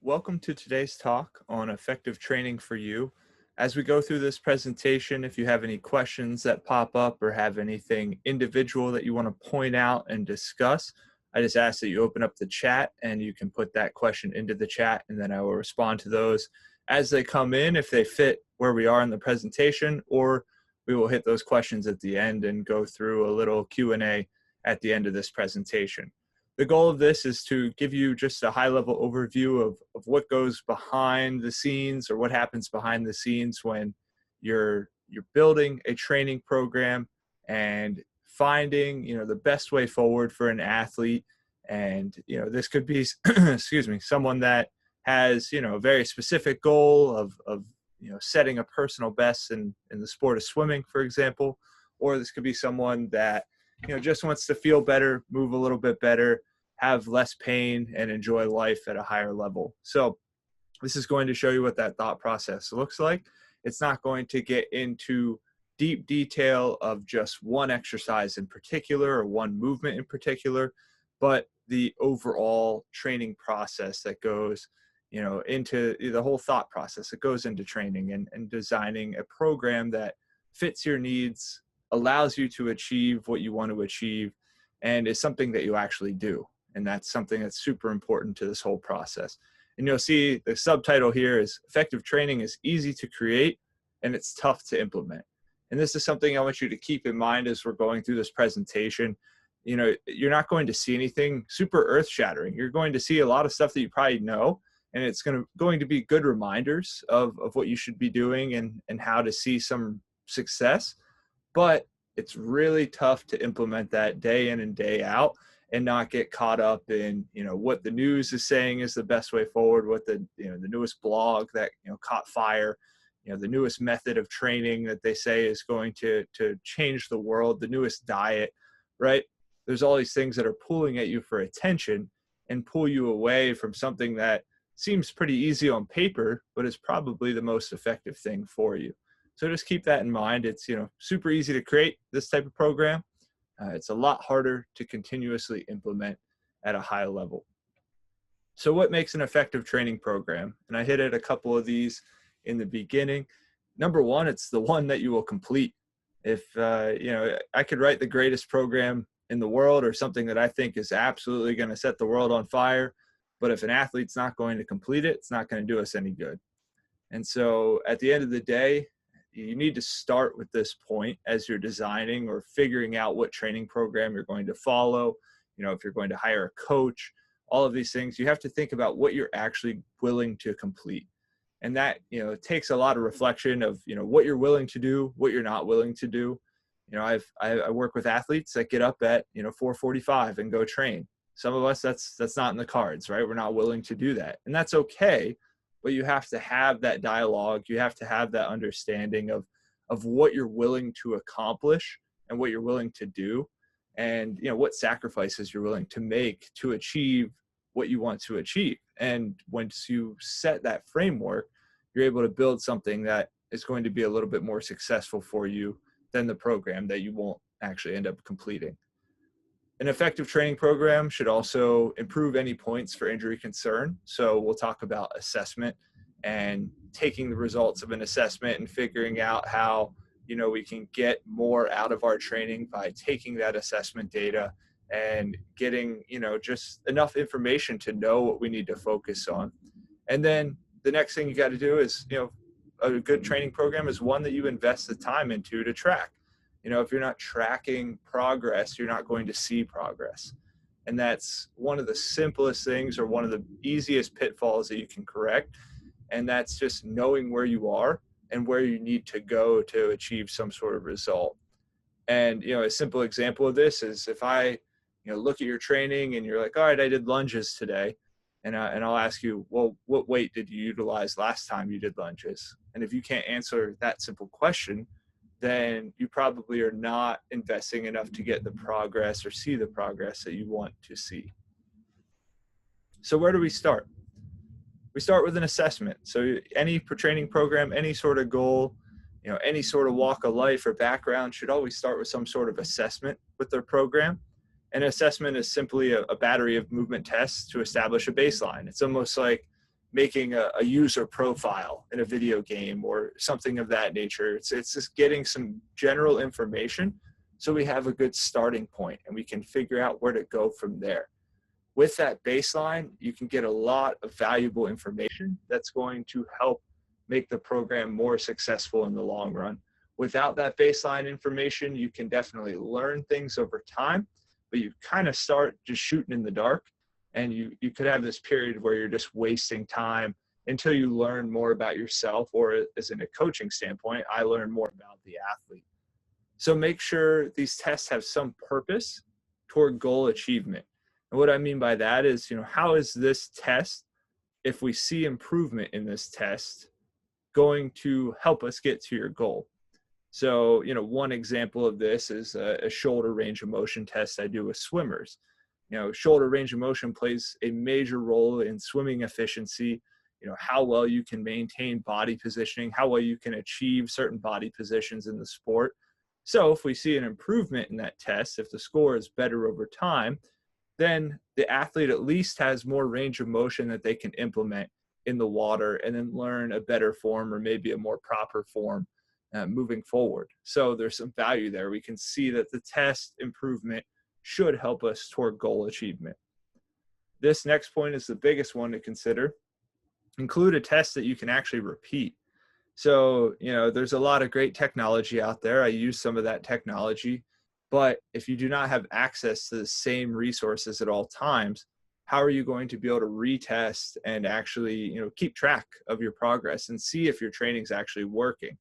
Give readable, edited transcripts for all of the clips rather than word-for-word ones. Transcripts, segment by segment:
Welcome to today's talk on effective training for you. As we go through this presentation, if you have any questions that pop up or have anything individual that you want to point out and discuss, I just ask that you open up the chat and you can put that question into the chat, and then I will respond to those as they come in if they fit where we are in the presentation, or we will hit those questions at the end and go through a little Q&A at the end of this presentation. The goal of this is to give you just a high-level overview of what goes behind the scenes, or what happens behind the scenes when you're building a training program and finding the best way forward for an athlete. And this could be excuse me, someone that has a very specific goal of setting a personal best in the sport of swimming, for example. Or this could be someone that just wants to feel better, move a little bit better, have less pain, and enjoy life at a higher level. So this is going to show you what that thought process looks like. It's not going to get into deep detail of just one exercise in particular or one movement in particular, but the overall training process that goes into the whole thought process that goes into training and designing a program that fits your needs, allows you to achieve what you want to achieve, and is something that you actually do. And that's something that's super important to this whole process. And you'll see the subtitle here is effective training is easy to create and it's tough to implement. And this is something I want you to keep in mind as we're going through this presentation. You're not going to see anything super earth shattering. You're going to see a lot of stuff that you probably know, and it's going to be good reminders of what you should be doing and how to see some success. But it's really tough to implement that day in and day out and not get caught up in what the news is saying is the best way forward, what the newest blog that caught fire, the newest method of training that they say is going to change the world, the newest diet, right? There's all these things that are pulling at you for attention and pull you away from something that seems pretty easy on paper, but is probably the most effective thing for you. So just keep that in mind. It's super easy to create this type of program. It's a lot harder to continuously implement at a high level. So what makes an effective training program? And I hit at a couple of these in the beginning. Number one, it's the one that you will complete. If I could write the greatest program in the world or something that I think is absolutely going to set the world on fire, but if an athlete's not going to complete it, it's not going to do us any good. And so at the end of the day, you need to start with this point as you're designing or figuring out what training program you're going to follow. If you're going to hire a coach, all of these things, you have to think about what you're actually willing to complete. And that, it takes a lot of reflection of, what you're willing to do, what you're not willing to do. I work with athletes that get up at, 4:45 and go train. Some of us, that's not in the cards, right? We're not willing to do that. And that's okay. But you have to have that dialogue. You have to have that understanding of what you're willing to accomplish and what you're willing to do, and what sacrifices you're willing to make to achieve what you want to achieve. And once you set that framework, you're able to build something that is going to be a little bit more successful for you than the program that you won't actually end up completing. An effective training program should also improve any points for injury concern. So we'll talk about assessment and taking the results of an assessment and figuring out how, we can get more out of our training by taking that assessment data and getting, just enough information to know what we need to focus on. And then the next thing you got to do is, a good training program is one that you invest the time into to track. If you're not tracking progress, you're not going to see progress. And that's one of the simplest things, or one of the easiest pitfalls that you can correct. And that's just knowing where you are and where you need to go to achieve some sort of result. And, a simple example of this is if I, look at your training and you're like, all right, I did lunges today. And I'll ask you, well, what weight did you utilize last time you did lunges? And if you can't answer that simple question, then you probably are not investing enough to get the progress or see the progress that you want to see. So where do we start? We start with an assessment. So any training program, any sort of goal, any sort of walk of life or background should always start with some sort of assessment with their program. An assessment is simply a battery of movement tests to establish a baseline. It's almost like, making a user profile in a video game or something of that nature. It's just getting some general information so we have a good starting point and we can figure out where to go from there. With that baseline, you can get a lot of valuable information that's going to help make the program more successful in the long run. Without that baseline information, you can definitely learn things over time, but you kind of start just shooting in the dark, and you could have this period where you're just wasting time until you learn more about yourself, or as in a coaching standpoint, I learn more about the athlete. So make sure these tests have some purpose toward goal achievement. And what I mean by that is, how is this test, if we see improvement in this test, going to help us get to your goal? So, one example of this is a shoulder range of motion test I do with swimmers. Shoulder range of motion plays a major role in swimming efficiency, how well you can maintain body positioning, how well you can achieve certain body positions in the sport. So if we see an improvement in that test, if the score is better over time, then the athlete at least has more range of motion that they can implement in the water and then learn a better form or maybe a more proper form moving forward. So there's some value there. We can see that the test improvement should help us toward goal achievement. This next point is the biggest one to consider. Include a test that you can actually repeat. So, there's a lot of great technology out there. I use some of that technology, but if you do not have access to the same resources at all times, how are you going to be able to retest and actually, keep track of your progress and see if your training is actually working?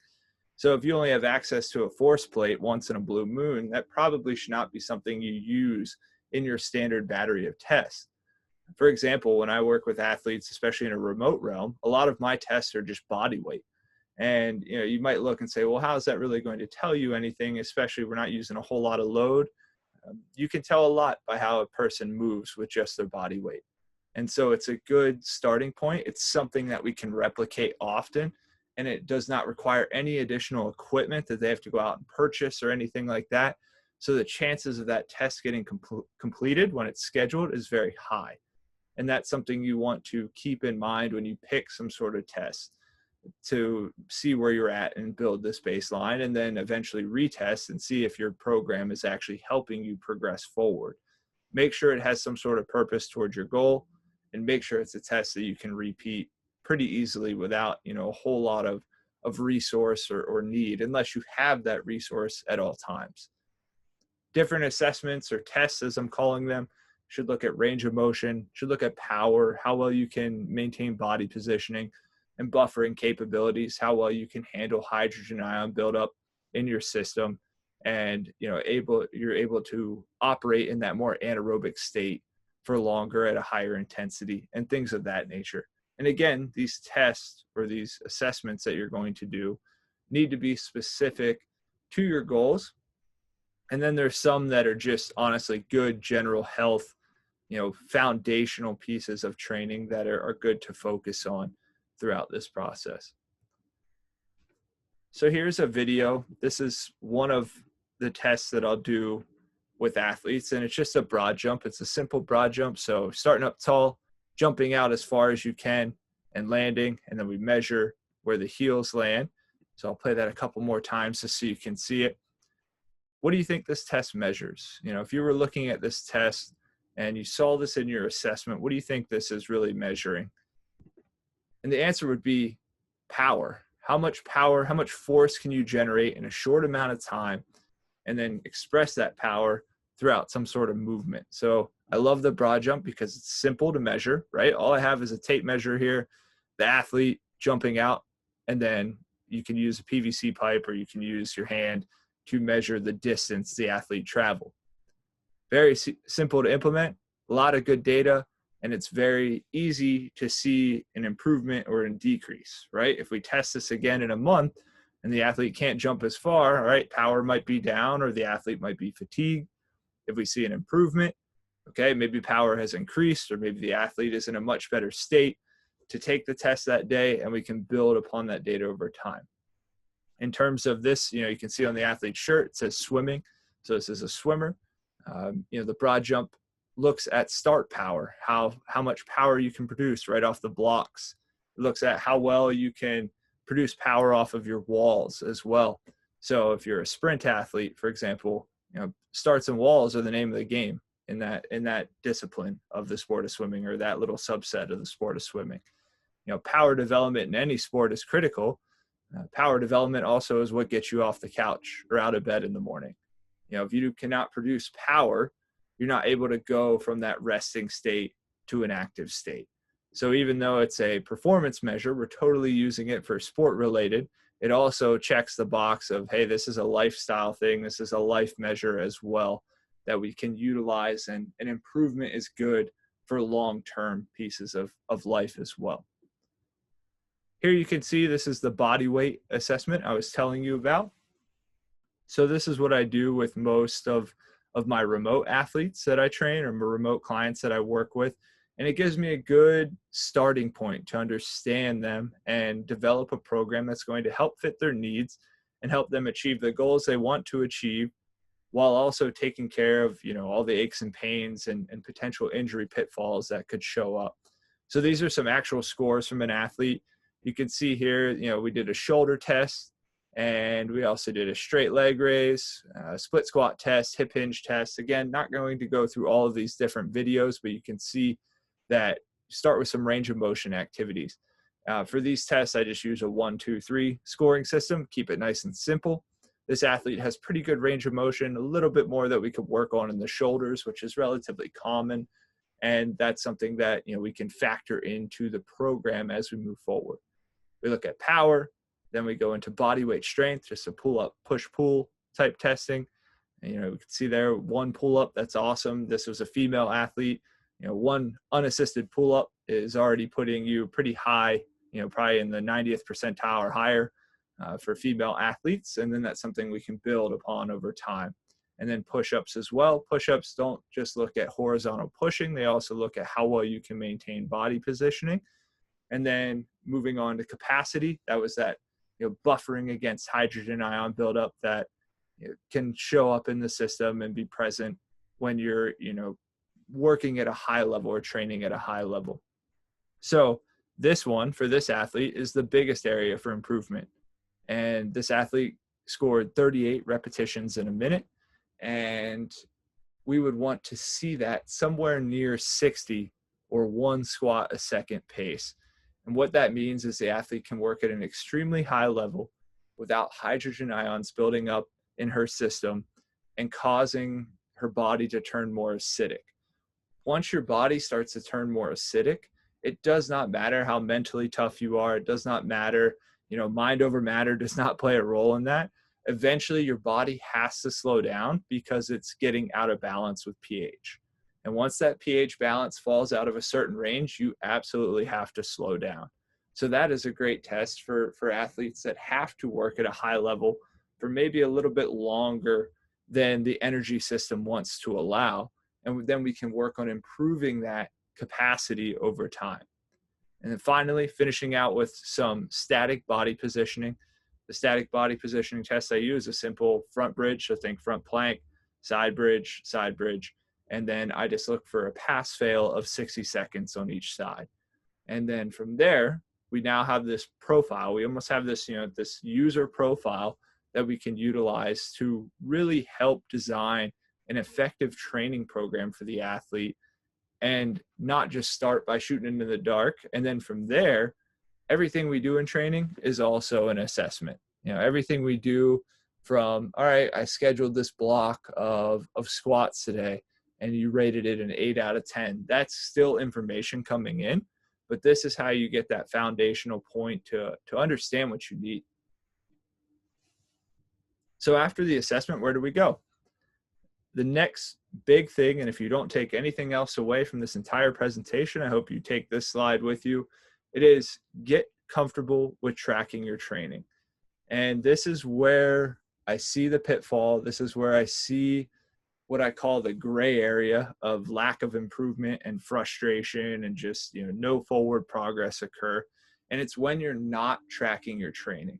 So if you only have access to a force plate once in a blue moon, that probably should not be something you use in your standard battery of tests. For example, when I work with athletes, especially in a remote realm, a lot of my tests are just body weight. And, you might look and say, well, how is that really going to tell you anything, especially we're not using a whole lot of load? You can tell a lot by how a person moves with just their body weight. And so it's a good starting point. It's something that we can replicate often, and it does not require any additional equipment that they have to go out and purchase or anything like that. So the chances of that test getting completed when it's scheduled is very high. And that's something you want to keep in mind when you pick some sort of test, to see where you're at and build this baseline, and then eventually retest and see if your program is actually helping you progress forward. Make sure it has some sort of purpose towards your goal, and make sure it's a test that you can repeat pretty easily without, a whole lot of resource or need, unless you have that resource at all times. Different assessments or tests, as I'm calling them, should look at range of motion, should look at power, how well you can maintain body positioning, and buffering capabilities, how well you can handle hydrogen ion buildup in your system, and you're able to operate in that more anaerobic state for longer at a higher intensity, and things of that nature. And again, these tests or these assessments that you're going to do need to be specific to your goals. And then there's some that are just honestly good general health, foundational pieces of training that are good to focus on throughout this process. So here's a video. This is one of the tests that I'll do with athletes, and it's just a broad jump. It's a simple broad jump. So starting up tall, jumping out as far as you can, and landing, and then we measure where the heels land. So I'll play that a couple more times just so you can see it. What do you think this test measures? If you were looking at this test and you saw this in your assessment, what do you think this is really measuring? And the answer would be power. How much force can you generate in a short amount of time, and then express that power throughout some sort of movement? So I love the broad jump because it's simple to measure, right? All I have is a tape measure here, the athlete jumping out, and then you can use a PVC pipe or you can use your hand to measure the distance the athlete traveled. Very simple to implement, a lot of good data, and it's very easy to see an improvement or a decrease, right? If we test this again in a month and the athlete can't jump as far, all right, power might be down or the athlete might be fatigued. If we see an improvement, okay, maybe power has increased, or maybe the athlete is in a much better state to take the test that day, and we can build upon that data over time. In terms of this, you can see on the athlete's shirt, it says swimming. So this is a swimmer. The broad jump looks at start power, how much power you can produce right off the blocks It looks at how well you can produce power off of your walls as well. So if you're a sprint athlete, for example, starts and walls are the name of the game in that discipline of the sport of swimming, or that little subset of the sport of swimming. Power development in any sport is critical. Power development also is what gets you off the couch or out of bed in the morning. If you cannot produce power, you're not able to go from that resting state to an active state. So even though it's a performance measure, we're totally using it for sport related. It also checks the box of, hey, this is a lifestyle thing. This is a life measure as well that we can utilize, and an improvement is good for long-term pieces of life as well. Here you can see this is the body weight assessment I was telling you about. So this is what I do with most of my remote athletes that I train, or my remote clients that I work with. And it gives me a good starting point to understand them and develop a program that's going to help fit their needs and help them achieve the goals they want to achieve, while also taking care of, all the aches and pains and potential injury pitfalls that could show up. So these are some actual scores from an athlete. You can see here, we did a shoulder test, and we also did a straight leg raise, split squat test, hip hinge test. Again, not going to go through all of these different videos, but you can see that start with some range of motion activities. For these tests, I just use a 1, 2, 3 scoring system, keep it nice and simple. This athlete has pretty good range of motion, a little bit more that we could work on in the shoulders, which is relatively common. And that's something that, we can factor into the program as we move forward. We look at power, then we go into body weight strength, just a pull up, push pull type testing. And, we can see there 1 pull up, that's awesome. This was a female athlete. 1 unassisted pull up is already putting you pretty high, probably in the 90th percentile or higher for female athletes. And then that's something we can build upon over time. And then push-ups as well. Push-ups don't just look at horizontal pushing, they also look at how well you can maintain body positioning. And then moving on to capacity, that was that, buffering against hydrogen ion buildup that can show up in the system and be present when you're, working at a high level or training at a high level. So this one for this athlete is the biggest area for improvement. And this athlete scored 38 repetitions in a minute. And we would want to see that somewhere near 60 or 1 squat a second pace. And what that means is the athlete can work at an extremely high level without hydrogen ions building up in her system and causing her body to turn more acidic. Once your body starts to turn more acidic, it does not matter how mentally tough you are. It does not matter, mind over matter does not play a role in that. Eventually your body has to slow down because it's getting out of balance with pH. And once that pH balance falls out of a certain range, you absolutely have to slow down. So that is a great test for athletes that have to work at a high level for maybe a little bit longer than the energy system wants to allow. And then we can work on improving that capacity over time. And then finally, finishing out with some static body positioning. The static body positioning test I use is a simple front bridge. So think front plank, side bridge, and then I just look for a pass fail of 60 seconds on each side. And then from there, we now have this profile. We almost have this, this user profile that we can utilize to really help design an effective training program for the athlete, and not just start by shooting into the dark. And then from there, everything we do in training is also an assessment. Everything we do from, all right, I scheduled this block of squats today and you rated it an 8 out of 10. That's still information coming in, but this is how you get that foundational point to understand what you need. So after the assessment, where do we go? The next big thing, and if you don't take anything else away from this entire presentation, I hope you take this slide with you. It is get comfortable with tracking your training. And this is where I see the pitfall. This is where I see what I call the gray area of lack of improvement and frustration and just, no forward progress occur. And it's when you're not tracking your training.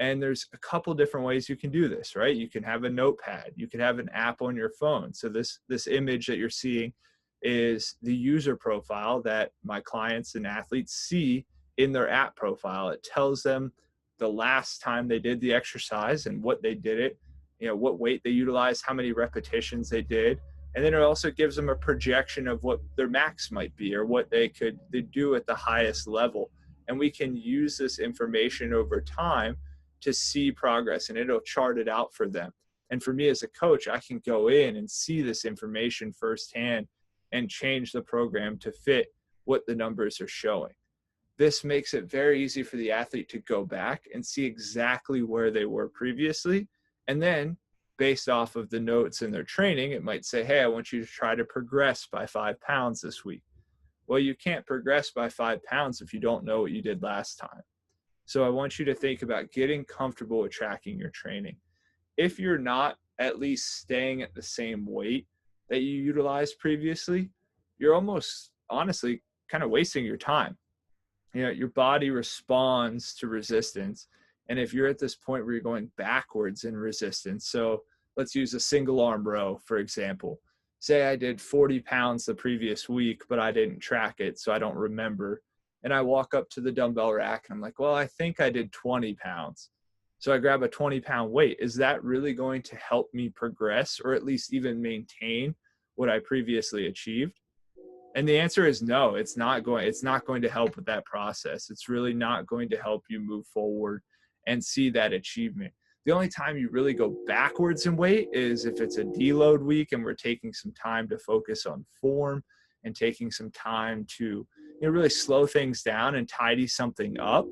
And there's a couple different ways you can do this, right? You can have a notepad, you can have an app on your phone. So this image that you're seeing is the user profile that my clients and athletes see in their app profile. It tells them the last time they did the exercise and what they did it, what weight they utilized, how many repetitions they did. And then it also gives them a projection of what their max might be or what they do at the highest level. And we can use this information over time to see progress, and it'll chart it out for them. And for me as a coach, I can go in and see this information firsthand and change the program to fit what the numbers are showing. This makes it very easy for the athlete to go back and see exactly where they were previously. And then based off of the notes in their training, it might say, hey, I want you to try to progress by 5 pounds this week. Well, you can't progress by 5 pounds if you don't know what you did last time. So I want you to think about getting comfortable with tracking your training. If you're not at least staying at the same weight that you utilized previously, you're almost honestly kind of wasting your time. Your body responds to resistance. And if you're at this point where you're going backwards in resistance, so let's use a single arm row, for example. Say I did 40 pounds the previous week, but I didn't track it, so I don't remember. And I walk up to the dumbbell rack and I'm like, well, I think I did 20 pounds. So I grab a 20-pound weight. Is that really going to help me progress or at least even maintain what I previously achieved? And the answer is no, it's not going to help with that process. It's really not going to help you move forward and see that achievement. The only time you really go backwards in weight is if it's a deload week and we're taking some time to focus on form and taking some time to really slow things down and tidy something up.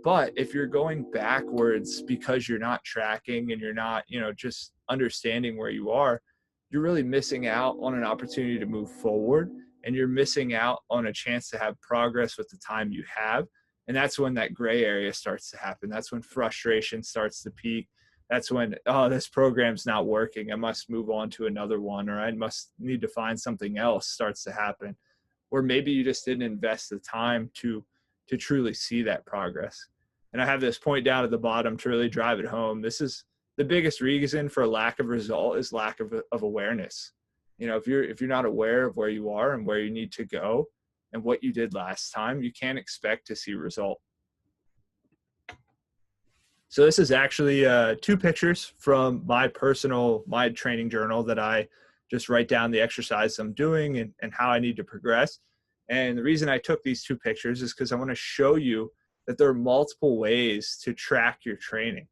But if you're going backwards because you're not tracking and you're not, just understanding where you are, you're really missing out on an opportunity to move forward, and you're missing out on a chance to have progress with the time you have. And that's when that gray area starts to happen. That's when frustration starts to peak. That's when, oh, this program's not working. I must move on to another one, or I must need to find something else starts to happen. Or maybe you just didn't invest the time to truly see that progress. And I have this point down at the bottom to really drive it home. This is the biggest reason for lack of result is lack of awareness. If you're not aware of where you are and where you need to go and what you did last time, you can't expect to see result. So this is actually 2 pictures from my training journal that I just write down the exercise I'm doing and how I need to progress. And the reason I took these 2 pictures is because I want to show you that there are multiple ways to track your training.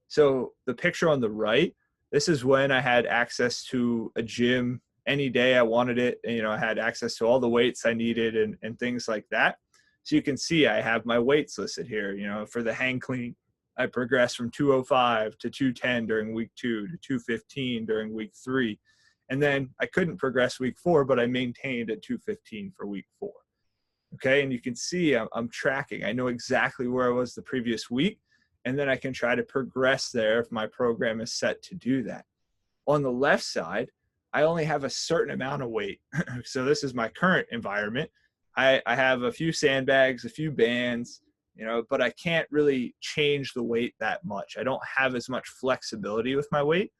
So the picture on the right, this is when I had access to a gym any day I wanted it. I had access to all the weights I needed and things like that. So you can see I have my weights listed here. For the hang clean, I progressed from 205 to 210 during week 2 to 215 during week 3. And then I couldn't progress week 4, but I maintained at 215 for week 4. Okay, and you can see I'm tracking. I know exactly where I was the previous week, and then I can try to progress there if my program is set to do that. On the left side, I only have a certain amount of weight. So this is my current environment. I have a few sandbags, a few bands, but I can't really change the weight that much. I don't have as much flexibility with my weight.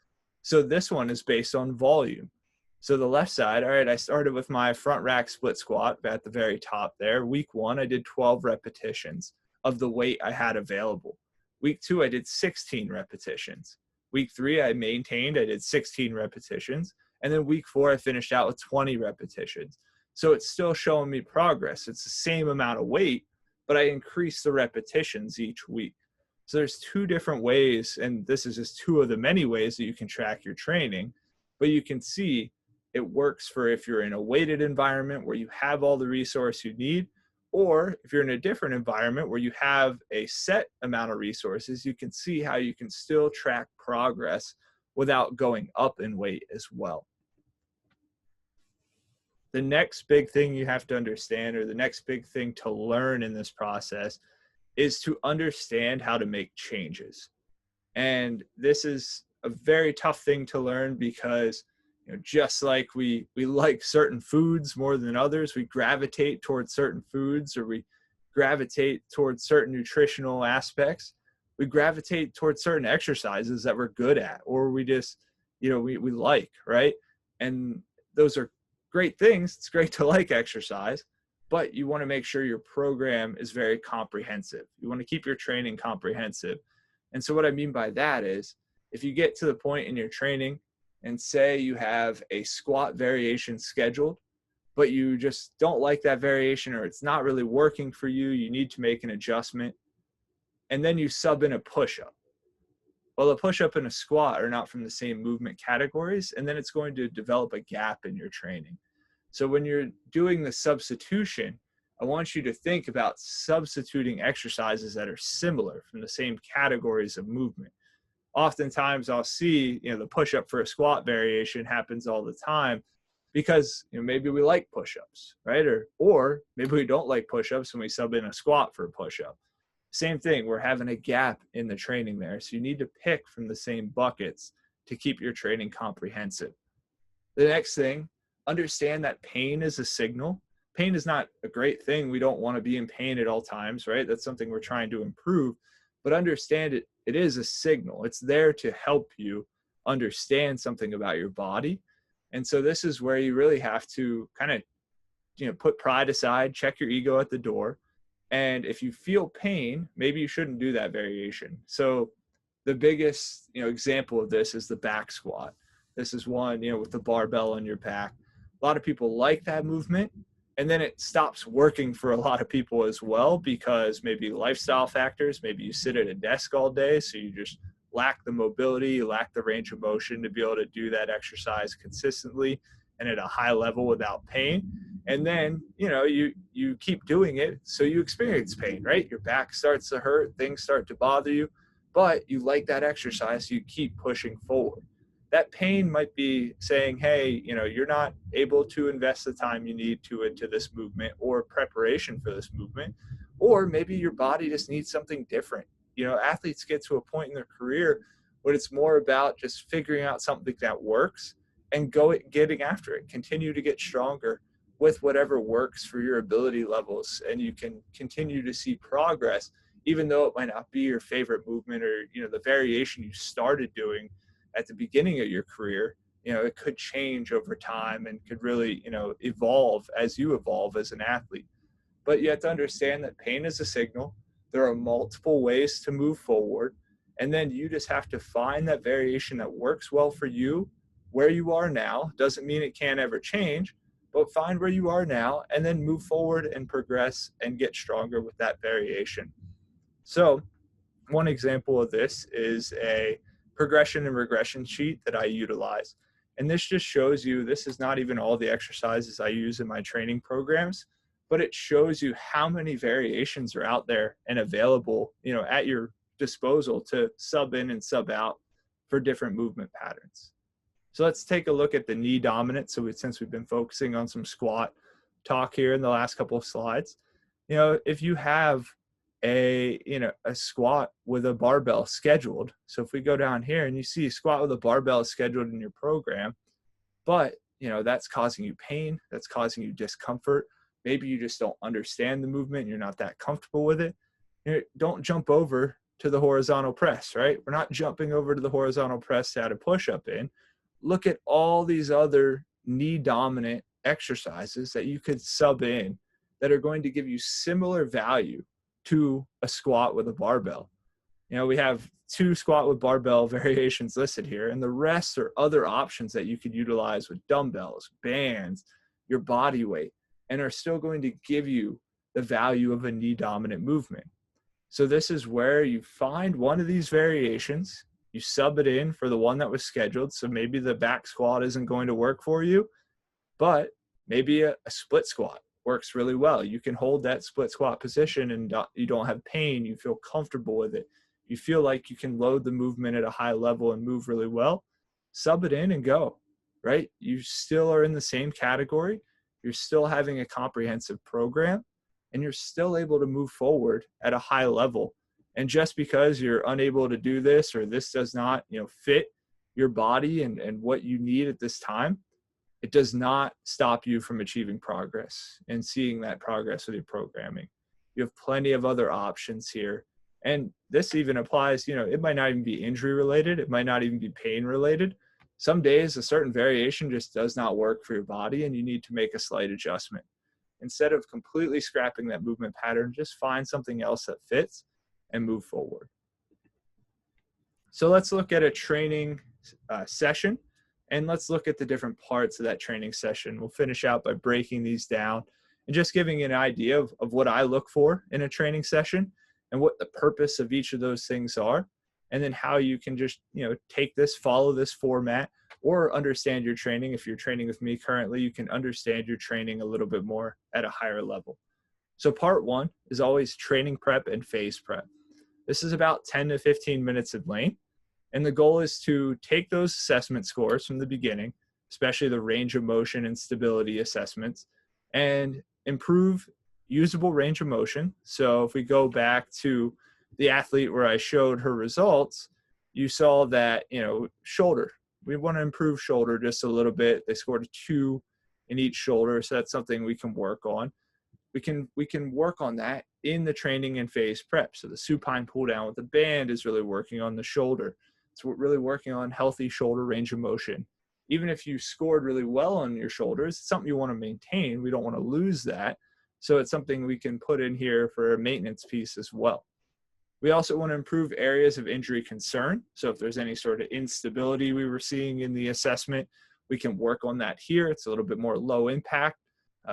So this one is based on volume. So the left side, all right, I started with my front rack split squat at the very top there. Week 1, I did 12 repetitions of the weight I had available. Week 2, I did 16 repetitions. Week 3, I maintained, I did 16 repetitions. And then week 4, I finished out with 20 repetitions. So it's still showing me progress. It's the same amount of weight, but I increased the repetitions each week. So there's 2 different ways, and this is just 2 of the many ways that you can track your training, but you can see it works for if you're in a weighted environment where you have all the resource you need, or if you're in a different environment where you have a set amount of resources, you can see how you can still track progress without going up in weight as well. The next big thing you have to understand, or the next big thing to learn in this process, is to understand how to make changes. And this is a very tough thing to learn because just like we like certain foods more than others, we gravitate towards certain foods, or we gravitate towards certain nutritional aspects. We gravitate towards certain exercises that we're good at, or we just, we like, right? And those are great things. It's great to like exercise, but you want to make sure your program is very comprehensive. You want to keep your training comprehensive. And so what I mean by that is, if you get to the point in your training and say you have a squat variation scheduled, but you just don't like that variation, or it's not really working for you, you need to make an adjustment, and then you sub in a push-up. Well, a push-up and a squat are not from the same movement categories, and then it's going to develop a gap in your training. So when you're doing the substitution, I want you to think about substituting exercises that are similar from the same categories of movement. Oftentimes I'll see, the push-up for a squat variation happens all the time because maybe we like push-ups, right? Or maybe we don't like push-ups and we sub in a squat for a push-up. Same thing, we're having a gap in the training there. So you need to pick from the same buckets to keep your training comprehensive. The next thing, understand that pain is a signal. Pain is not a great thing. We don't want to be in pain at all times, right? That's something we're trying to improve. But understand it is a signal. It's there to help you understand something about your body. And so this is where you really have to kind of, put pride aside, check your ego at the door. And if you feel pain, maybe you shouldn't do that variation. So the biggest, example of this is the back squat. This is one, with the barbell on your back. A lot of people like that movement, and then it stops working for a lot of people as well, because maybe lifestyle factors, maybe you sit at a desk all day, so you just lack the mobility, you lack the range of motion to be able to do that exercise consistently and at a high level without pain. And then, you keep doing it, so you experience pain, right? Your back starts to hurt, things start to bother you, but you like that exercise, so you keep pushing forward. That pain might be saying, hey, you're not able to invest the time you need to into this movement or preparation for this movement, or maybe your body just needs something different. Athletes get to a point in their career when it's more about just figuring out something that works and getting after it, continue to get stronger with whatever works for your ability levels, and you can continue to see progress, even though it might not be your favorite movement or, the variation you started doing at the beginning of your career. It could change over time and could really, evolve as you evolve as an athlete. But you have to understand that pain is a signal. There are multiple ways to move forward. And then you just have to find that variation that works well for you, where you are now. Doesn't mean it can't ever change, but find where you are now and then move forward and progress and get stronger with that variation. So one example of this is a progression and regression sheet that I utilize. And this just shows you, this is not even all the exercises I use in my training programs, but it shows you how many variations are out there and available, at your disposal to sub in and sub out for different movement patterns. So let's take a look at the knee dominant. Since we've been focusing on some squat talk here in the last couple of slides, if you have a squat with a barbell scheduled. So if we go down here and you see a squat with a barbell scheduled in your program, but that's causing you pain, that's causing you discomfort. Maybe you just don't understand the movement, you're not that comfortable with it. Don't jump over to the horizontal press, right? We're not jumping over to the horizontal press to add a push-up in. Look at all these other knee dominant exercises that you could sub in that are going to give you similar value to a squat with a barbell. We have 2 squat with barbell variations listed here, and the rest are other options that you could utilize with dumbbells, bands, your body weight, and are still going to give you the value of a knee dominant movement. So this is where you find one of these variations, you sub it in for the one that was scheduled. So maybe the back squat isn't going to work for you, but maybe a split squat works really well. You can hold that split squat position and you don't have pain. You feel comfortable with it. You feel like you can load the movement at a high level and move really well. Sub it in and go, right? You still are in the same category. You're still having a comprehensive program, and you're still able to move forward at a high level. And just because you're unable to do this, or this does not, fit your body and what you need at this time, it does not stop you from achieving progress and seeing that progress with your programming. You have plenty of other options here. And this even applies, it might not even be injury related. It might not even be pain related. Some days a certain variation just does not work for your body and you need to make a slight adjustment. instead of completely scrapping that movement pattern, just find something else that fits and move forward. So let's look at a training session, and let's look at the different parts of that training session. We'll finish out by breaking these down and just giving an idea of what I look for in a training session and what the purpose of each of those things are, and then how you can just, take this, follow this format, or understand your training. If you're training with me currently, you can understand your training a little bit more at a higher level. So part one is always training prep and phase prep. This is about 10 to 15 minutes in length. And the goal is to take those assessment scores from the beginning, especially the range of motion and stability assessments, and improve usable range of motion. So if we go back to the athlete where I showed her results, you saw that, shoulder. We want to improve shoulder just a little bit. They scored a 2 in each shoulder, so that's something we can work on. We can work on that in the training and phase prep. So the supine pull down with the band is really working on the shoulder. It's really working on healthy shoulder range of motion. Even if you scored really well on your shoulders, it's something you want to maintain. We don't want to lose that. So it's something we can put in here for a maintenance piece as well. We also want to improve areas of injury concern. So if there's any sort of instability we were seeing in the assessment, we can work on that here. It's a little bit more low impact,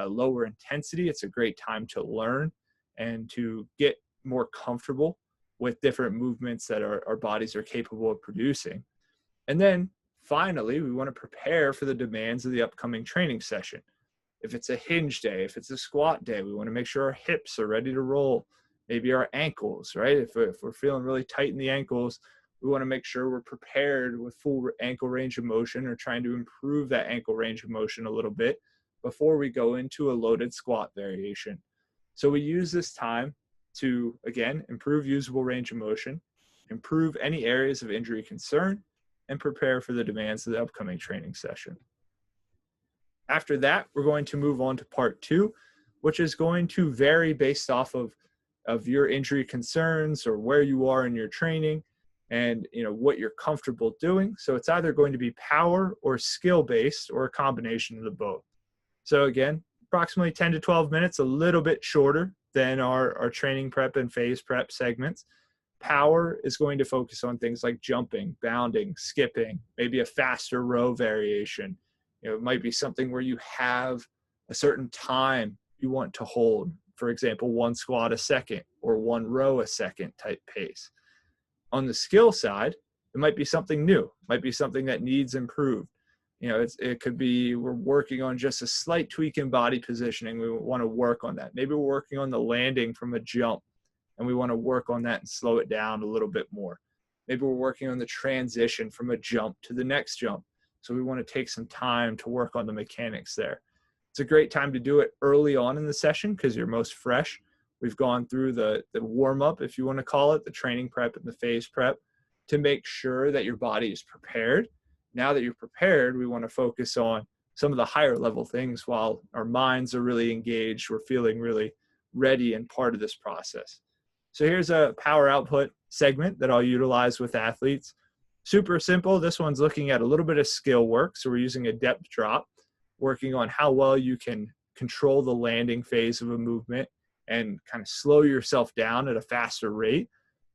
lower intensity. It's a great time to learn and to get more comfortable with different movements that our bodies are capable of producing. And then finally, we want to prepare for the demands of the upcoming training session. If it's a hinge day, if it's a squat day, we want to make sure our hips are ready to roll. Maybe our ankles, right? If we're feeling really tight in the ankles, we want to make sure we're prepared with full ankle range of motion, or trying to improve that ankle range of motion a little bit before we go into a loaded squat variation. So we use this time to, again, improve usable range of motion, improve any areas of injury concern, and prepare for the demands of the upcoming training session. After that, we're going to move on to part two, which is going to vary based off of your injury concerns or where you are in your training and what you're comfortable doing. So it's either going to be power or skill-based, or a combination of the both. So again, approximately 10 to 12 minutes, a little bit shorter than our training prep and phase prep segments. Power is going to focus on things like jumping, bounding, skipping, maybe a faster row variation. It might be something where you have a certain time you want to hold. For example, 1 squat a second or 1 row a second type pace. On the skill side, it might be something new. It might be something that needs improved. It could be we're working on just a slight tweak in body positioning. We want to work on that. Maybe we're working on the landing from a jump, and we want to work on that and slow it down a little bit more. Maybe we're working on the transition from a jump to the next jump. So we want to take some time to work on the mechanics there. It's a great time to do it early on in the session because you're most fresh. We've gone through the warm-up, if you want to call it, the training prep and the phase prep, to make sure that your body is prepared. Now that you're prepared, we want to focus on some of the higher level things while our minds are really engaged. We're feeling really ready and part of this process. So here's a power output segment that I'll utilize with athletes. Super simple. This one's looking at a little bit of skill work. So we're using a depth drop, working on how well you can control the landing phase of a movement and kind of slow yourself down at a faster rate.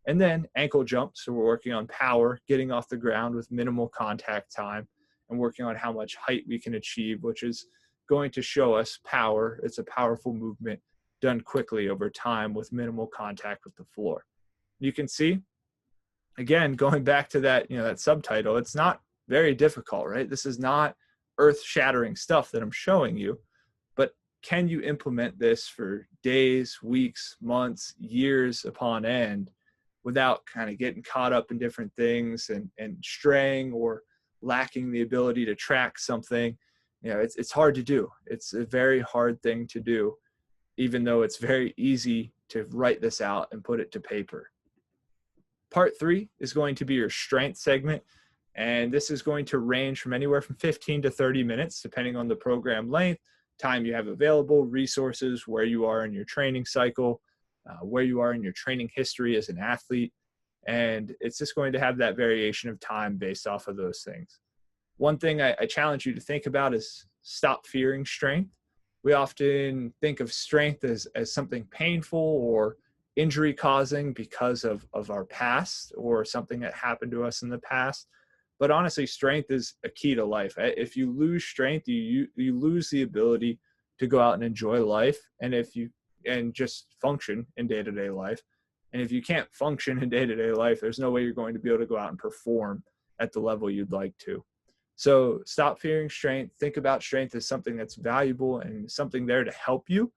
And then ankle jumps. So we're working on power, getting off the ground with minimal contact time, and working on how much height we can achieve, which is going to show us power. It's a powerful movement done quickly over time with minimal contact with the floor. You can see, again, going back to that, that subtitle, it's not very difficult, right? This is not earth-shattering stuff that I'm showing you, but can you implement this for days, weeks, months, years upon end without kind of getting caught up in different things and straying or lacking the ability to track something? It's hard to do. It's a very hard thing to do, even though it's very easy to write this out and put it to paper. Part 3 is going to be your strength segment. And this is going to range from anywhere from 15 to 30 minutes, depending on the program length, time you have available, resources, where you are in your training cycle, where you are in your training history as an athlete. And it's just going to have that variation of time based off of those things. One thing I challenge you to think about is stop fearing strength. We often think of strength as something painful or injury causing because of our past or something that happened to us in the past. But honestly, strength is a key to life. If you lose strength, you lose the ability to go out and enjoy life, and just function in day-to-day life. And if you can't function in day-to-day life, there's no way you're going to be able to go out and perform at the level you'd like to. So stop fearing strength. Think about strength as something that's valuable and something there to help you.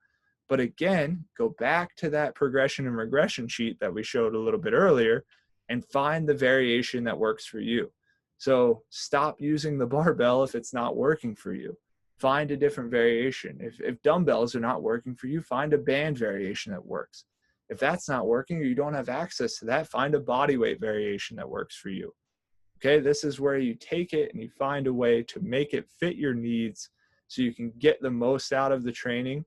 But again, go back to that progression and regression sheet that we showed a little bit earlier and find the variation that works for you. So stop using the barbell if it's not working for you. Find a different variation. If dumbbells are not working for you, find a band variation that works. If that's not working or you don't have access to that, find a body weight variation that works for you. Okay, this is where you take it and you find a way to make it fit your needs so you can get the most out of the training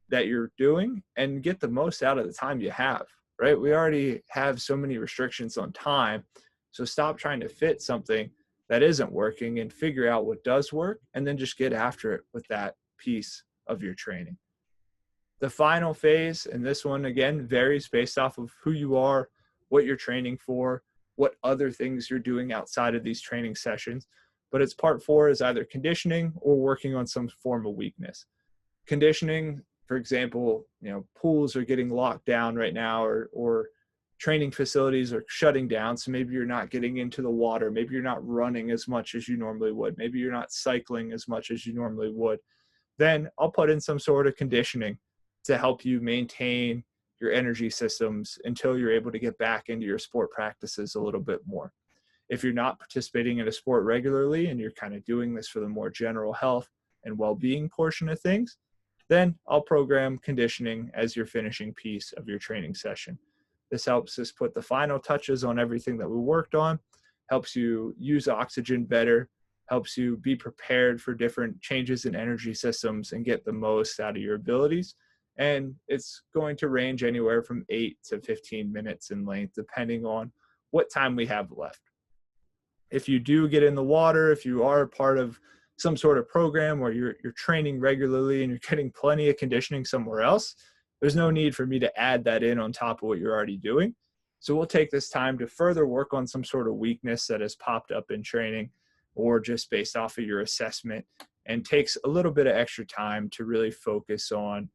that you're doing and get the most out of the time you have, right? We already have so many restrictions on time. So stop trying to fit something that isn't working and figure out what does work and then just get after it with that piece of your training. The final phase, and this one again varies based off of who you are, what you're training for, what other things you're doing outside of these training sessions. But it's part 4 is either conditioning or working on some form of weakness. Conditioning, for example, pools are getting locked down right now, or training facilities are shutting down. So maybe you're not getting into the water. Maybe you're not running as much as you normally would. Maybe you're not cycling as much as you normally would. Then I'll put in some sort of conditioning to help you maintain your energy systems until you're able to get back into your sport practices a little bit more. If you're not participating in a sport regularly and you're kind of doing this for the more general health and well-being portion of things, then I'll program conditioning as your finishing piece of your training session. This helps us put the final touches on everything that we worked on, helps you use oxygen better, helps you be prepared for different changes in energy systems and get the most out of your abilities. And it's going to range anywhere from 8 to 15 minutes in length, depending on what time we have left. If you do get in the water, if you are part of some sort of program where you're training regularly and you're getting plenty of conditioning somewhere else, there's no need for me to add that in on top of what you're already doing. So we'll take this time to further work on some sort of weakness that has popped up in training or just based off of your assessment, and takes a little bit of extra time to really focus on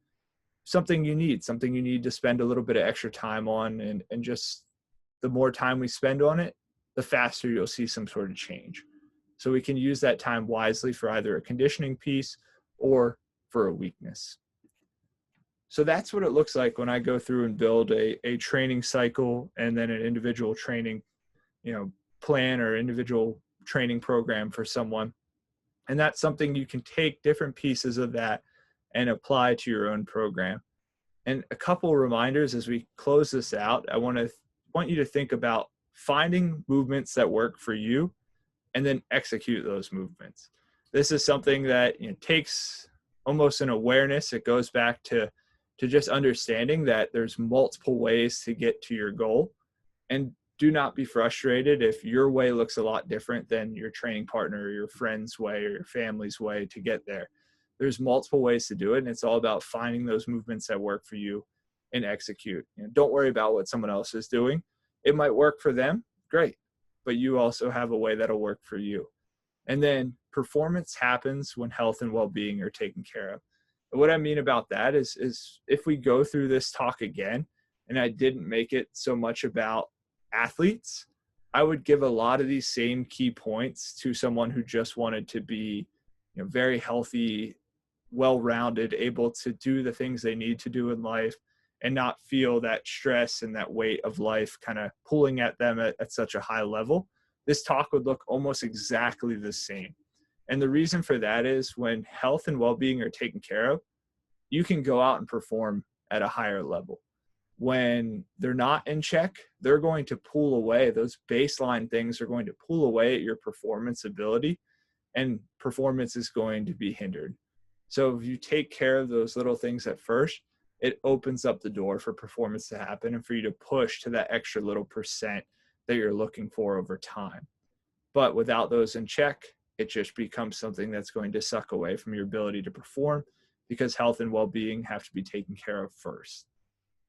something you need to spend a little bit of extra time on. And just the more time we spend on it, the faster you'll see some sort of change. So we can use that time wisely for either a conditioning piece or for a weakness. So that's what it looks like when I go through and build a training cycle and then an individual training, plan or individual training program for someone. And that's something you can take different pieces of that and apply to your own program. And a couple of reminders as we close this out, I want you to think about finding movements that work for you and then execute those movements. This is something that takes almost an awareness. It goes back to just understanding that there's multiple ways to get to your goal. And do not be frustrated if your way looks a lot different than your training partner or your friend's way or your family's way to get there. There's multiple ways to do it, and it's all about finding those movements that work for you and execute. Don't worry about what someone else is doing. It might work for them, great, but you also have a way that'll work for you. And then performance happens when health and well-being are taken care of. And what I mean about that is if we go through this talk again, and I didn't make it so much about athletes, I would give a lot of these same key points to someone who just wanted to be very healthy, well-rounded, able to do the things they need to do in life and not feel that stress and that weight of life kind of pulling at them at such a high level. This talk would look almost exactly the same. And the reason for that is when health and well-being are taken care of, you can go out and perform at a higher level. When they're not in check, they're going to pull away. Those baseline things are going to pull away at your performance ability, and performance is going to be hindered. So if you take care of those little things at first, it opens up the door for performance to happen and for you to push to that extra little percent that you're looking for over time. But without those in check, it just becomes something that's going to suck away from your ability to perform because health and well-being have to be taken care of first.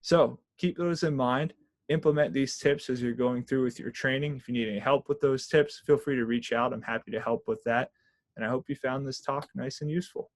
So keep those in mind. Implement these tips as you're going through with your training. If you need any help with those tips, feel free to reach out. I'm happy to help with that. And I hope you found this talk nice and useful.